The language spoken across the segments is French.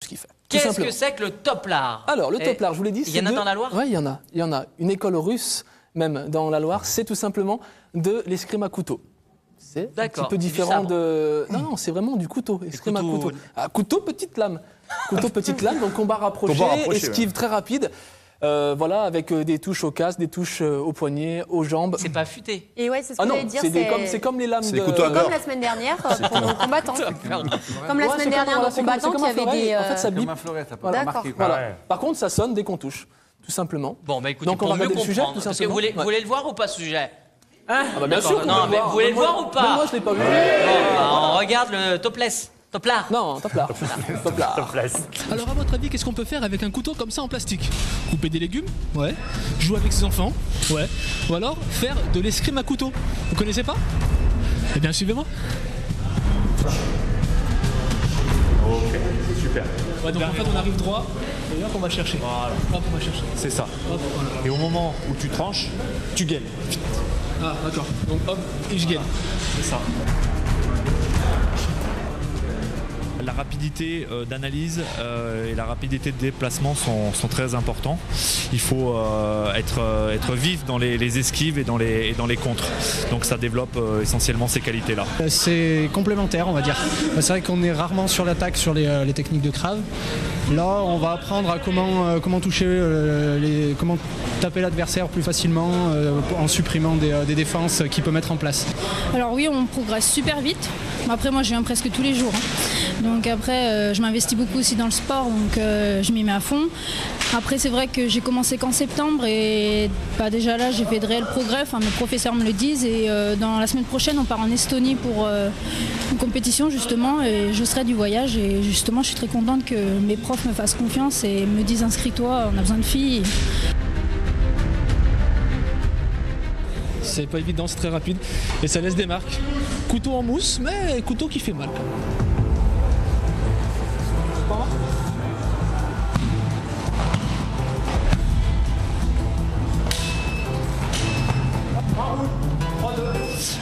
ce qu'il fait. Qu'est-ce que c'est que le toplard? Alors, le toplard, je vous l'ai dit, il y en a dans la Loire? Oui, il y en a. Il y en a. Une école russe, même dans la Loire, c'est tout simplement de l'escrime à couteau. C'est un petit peu différent de... Non, c'est vraiment du couteau, escrime à couteau. Ah, couteau, petite lame. Couteau, petite lame, donc combat rapproché, esquive très rapide. Voilà, avec des touches au casque, des touches au poignet, aux jambes. C'est pas futé. Et ouais, c'est ce que j'allais dire. C'est comme les lames de... Comme la semaine dernière pour nos combattants. Comme la semaine dernière, nos combattants qui avaient des... En fait, ça bip. D'accord. Voilà. Par contre, ça sonne dès qu'on touche, tout simplement. Bon, bah écoutez, donc on va regarder le sujet, tout parce que simplement. vous voulez le voir ou pas, ce sujet? Ah bah bien sûr. Non, mais vous voulez le voir ou pas? Moi, je l'ai pas vu. Bon, bah, on regarde le topless. Toplard. Non, toplard. Alors à votre avis, qu'est-ce qu'on peut faire avec un couteau comme ça en plastique? Couper des légumes? Ouais. Jouer avec ses enfants? Ouais. Ou alors faire de l'escrime à couteau? Vous connaissez pas? Eh bien suivez-moi. Ok, super. Ouais, donc en fait on arrive droit et hop on va chercher. Voilà. Hop on va chercher. C'est ça. Hop, voilà. Et au moment où tu tranches, tu gagnes. Ah d'accord. Donc hop et je gagne. C'est ça. La rapidité d'analyse et la rapidité de déplacement sont très importants. Il faut être vif dans les esquives et dans les contres. Donc ça développe essentiellement ces qualités-là. C'est complémentaire, on va dire. C'est vrai qu'on est rarement sur l'attaque sur les techniques de Krav. Là, on va apprendre à comment toucher, comment taper l'adversaire plus facilement en supprimant des défenses qu'il peut mettre en place. Alors oui, on progresse super vite. Après, moi, je viens presque tous les jours. Donc après, je m'investis beaucoup aussi dans le sport, donc je m'y mets à fond. Après, c'est vrai que j'ai commencé qu'en septembre et déjà là, j'ai fait de réels progrès. Enfin, mes professeurs me le disent. Et dans la semaine prochaine, on part en Estonie pour une compétition justement. Et je serai du voyage. Et justement, je suis très contente que mes profs me fassent confiance et me disent inscris-toi, on a besoin de filles. C'est pas évident, c'est très rapide et ça laisse des marques. Couteau en mousse, mais couteau qui fait mal.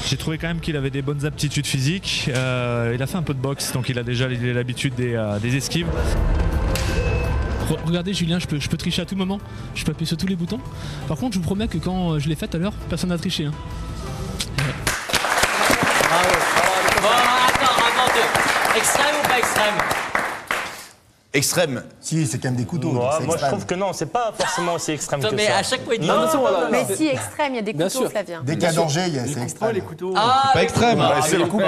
J'ai trouvé quand même qu'il avait des bonnes aptitudes physiques. Il a fait un peu de boxe, donc il a déjà l'habitude des esquives. Regardez Julien, je peux tricher à tout moment, je peux appuyer sur tous les boutons. Par contre, je vous promets que quand je l'ai fait tout à l'heure, personne n'a triché. Hein. Bon, attends, extrême ou pas extrême? Extrême. Si, c'est quand même des couteaux. Moi, je trouve que non, c'est pas forcément aussi extrême que mais ça. à chaque fois, il dit Mais si, extrême, il y a des couteaux, Flavien. Dès qu'il y a danger, c'est extrême. Les couteaux. Ah, Pas extrême. C'est le coup.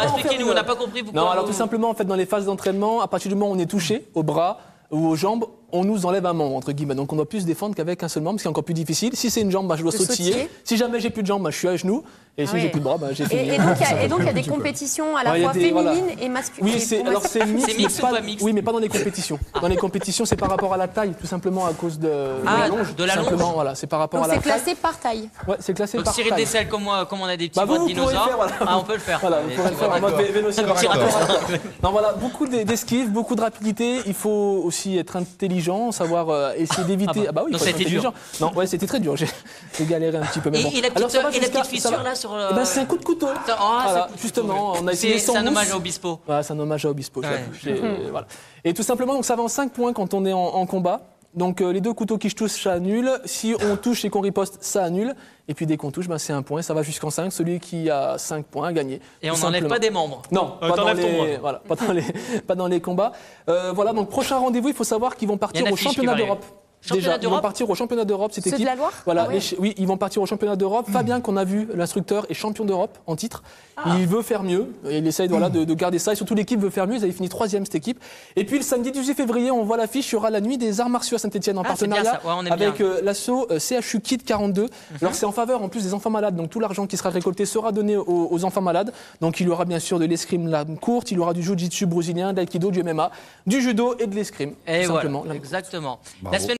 Expliquez-nous, on n'a pas compris pourquoi. Non, alors tout simplement, en fait, dans les phases d'entraînement, à partir du moment où on est touché, au bras ou aux jambes, on nous enlève un membre, entre guillemets. Donc on doit plus se défendre qu'avec un seul membre, ce qui est encore plus difficile. Si c'est une jambe, je dois sautiller. Si jamais j'ai plus de jambes, je suis à genoux. Et si j'ai plus de bras, j'ai fini. Et donc il y a des compétitions à la fois féminines et masculines. Oui, alors c'est mix ou pas mix? Oui, mais pas dans les compétitions. Dans les compétitions, c'est par rapport à la taille, tout simplement à cause de la longe. De la longe. Simplement, voilà, c'est par rapport à la taille. Donc c'est classé par taille. Ouais, c'est classé par taille. Cyril Dessel, comme moi, comme on a des petits bras de dinosaures, on peut le faire. Voilà, vous pourrez le faire en mode vélociraptor. Non, voilà, beaucoup d'esquives, beaucoup de rapidité. Il faut aussi être intelligent, savoir essayer d'éviter. Ah bah oui, il faut être intelligent. Non, ouais, c'était très dur. J'ai galéré un petit peu. Et la petite fissure là sur. C'est un coup de couteau. Voilà, justement, on a essayé sans mousse. C'est un hommage à Obispo. Voilà, c'est un hommage à Obispo. Voilà. Et tout simplement, donc ça va en 5 points quand on est en combat. Donc les deux couteaux qui se touchent, ça annule. Si on touche et qu'on riposte, ça annule. Et puis dès qu'on touche, c'est un point. Ça va jusqu'en 5. Celui qui a 5 points a gagné. Et on n'enlève pas des membres. Non, pas dans les combats. Voilà, donc prochain rendez-vous, il faut savoir qu'ils vont partir au championnat d'Europe. Déjà, ils vont partir au championnat d'Europe, cette équipe. Ceux de la Loire? Voilà, oui, ils vont partir au championnat d'Europe. Fabien, qu'on a vu, l'instructeur, est champion d'Europe en titre. Il veut faire mieux. Il essaye de garder ça. Et surtout, l'équipe veut faire mieux. Ils avaient fini 3e, cette équipe. Et puis, le samedi 18 février, on voit l'affiche. Il y aura la nuit des arts martiaux à Saint-Etienne en partenariat avec l'asso CHU Kid 42. Alors, c'est en faveur, en plus, des enfants malades. Donc, tout l'argent qui sera récolté sera donné aux enfants malades. Donc, il y aura bien sûr de l'escrime lame courte. Il y aura du jiu-jitsu brésilien, de l'aïkido, du MMA, du judo et de l'escrime. Et voilà, exactement.